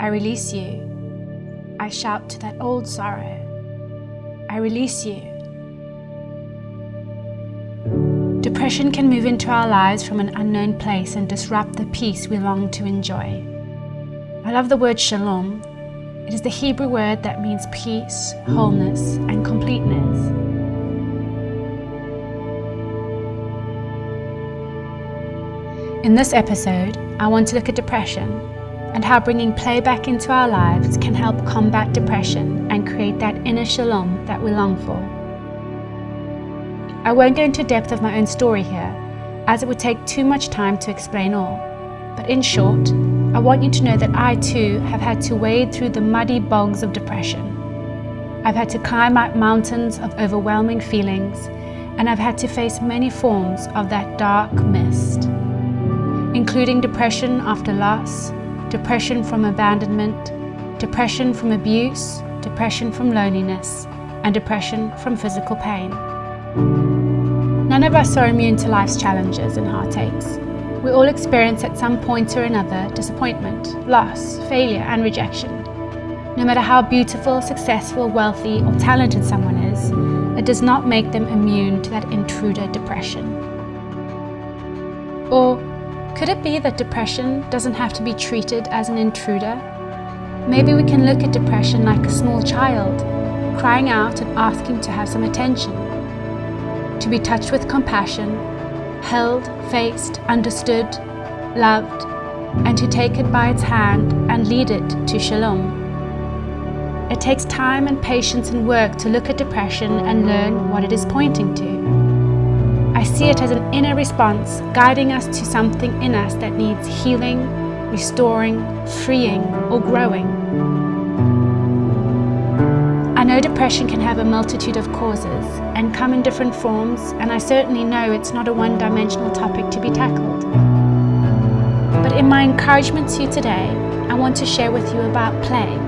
I release you. I shout to that old sorrow. I release you. Depression can move into our lives from an unknown place and disrupt the peace we long to enjoy. I love the word shalom. It is the Hebrew word that means peace, wholeness, and completeness. In this episode, I want to look at depression and how bringing play back into our lives can help combat depression and create that inner shalom that we long for. I won't go into depth of my own story here, as it would take too much time to explain all. But in short, I want you to know that I too have had to wade through the muddy bogs of depression. I've had to climb up mountains of overwhelming feelings, and I've had to face many forms of that dark mist, including depression after loss, depression from abandonment, depression from abuse, depression from loneliness, and depression from physical pain. None of us are immune to life's challenges and heartaches. We all experience at some point or another disappointment, loss, failure, and rejection. No matter how beautiful, successful, wealthy, or talented someone is, it does not make them immune to that intruder depression. Or could it be that depression doesn't have to be treated as an intruder? Maybe we can look at depression like a small child, crying out and asking to have some attention, to be touched with compassion, held, faced, understood, loved, and to take it by its hand and lead it to shalom. It takes time and patience and work to look at depression and learn what it is pointing to. I see it as an inner response guiding us to something in us that needs healing, restoring, freeing, or growing. I know depression can have a multitude of causes and come in different forms, and I certainly know it's not a one-dimensional topic to be tackled. But in my encouragement to you today, I want to share with you about play,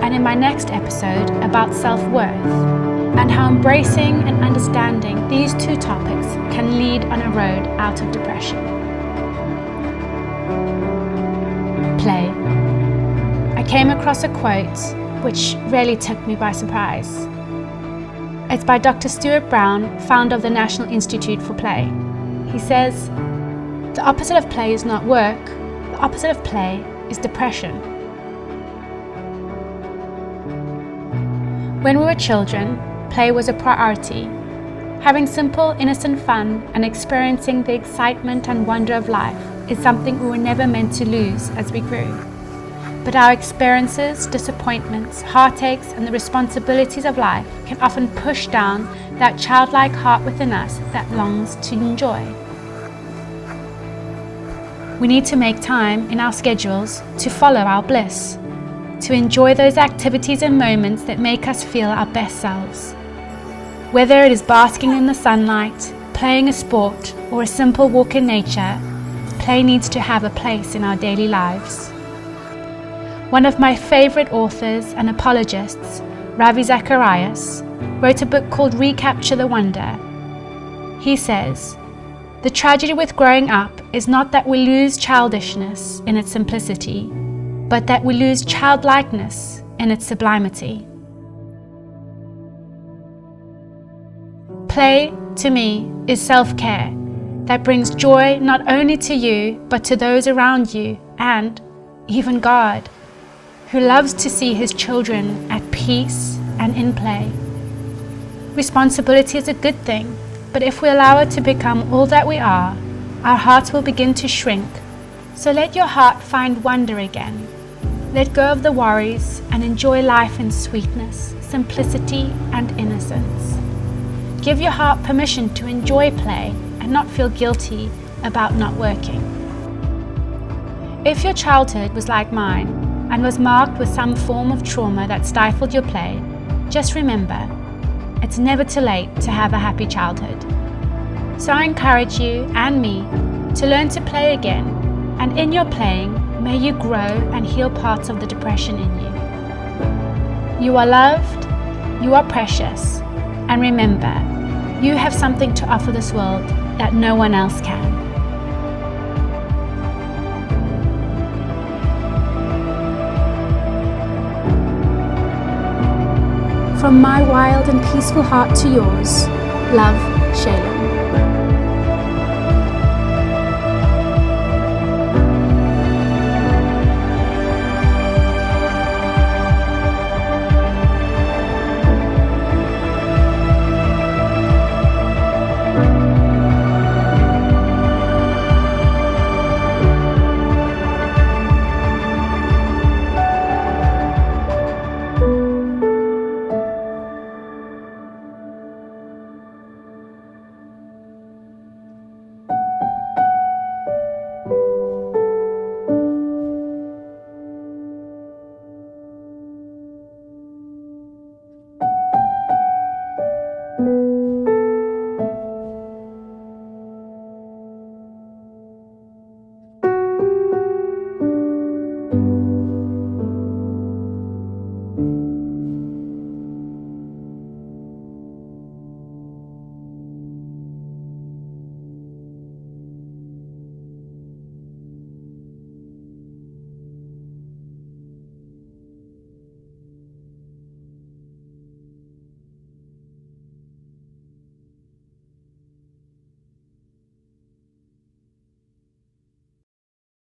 and in my next episode about self-worth, and how embracing and understanding these two topics can lead on a road out of depression. Play. I came across a quote which really took me by surprise. It's by Dr. Stuart Brown, founder of the National Institute for Play. He says, "The opposite of play is not work. The opposite of play is depression." When we were children, play was a priority. Having simple, innocent fun and experiencing the excitement and wonder of life is something we were never meant to lose as we grew. But our experiences, disappointments, heartaches, and the responsibilities of life can often push down that childlike heart within us that longs to enjoy. We need to make time in our schedules to follow our bliss, to enjoy those activities and moments that make us feel our best selves. Whether it is basking in the sunlight, playing a sport, or a simple walk in nature, play needs to have a place in our daily lives. One of my favorite authors and apologists, Ravi Zacharias, wrote a book called Recapture the Wonder. He says, "The tragedy with growing up is not that we lose childishness in its simplicity, but that we lose childlikeness in its sublimity." Play, to me, is self-care that brings joy not only to you, but to those around you, and even God, who loves to see His children at peace and in play. Responsibility is a good thing, but if we allow it to become all that we are, our hearts will begin to shrink. So let your heart find wonder again. Let go of the worries and enjoy life in sweetness, simplicity, and innocence. Give your heart permission to enjoy play and not feel guilty about not working. If your childhood was like mine and was marked with some form of trauma that stifled your play, just remember, it's never too late to have a happy childhood. So I encourage you and me to learn to play again, and in your playing, may you grow and heal parts of the depression in you. You are loved, you are precious, and remember, you have something to offer this world that no one else can. from my wild and peaceful heart to yours. Love, Shalom.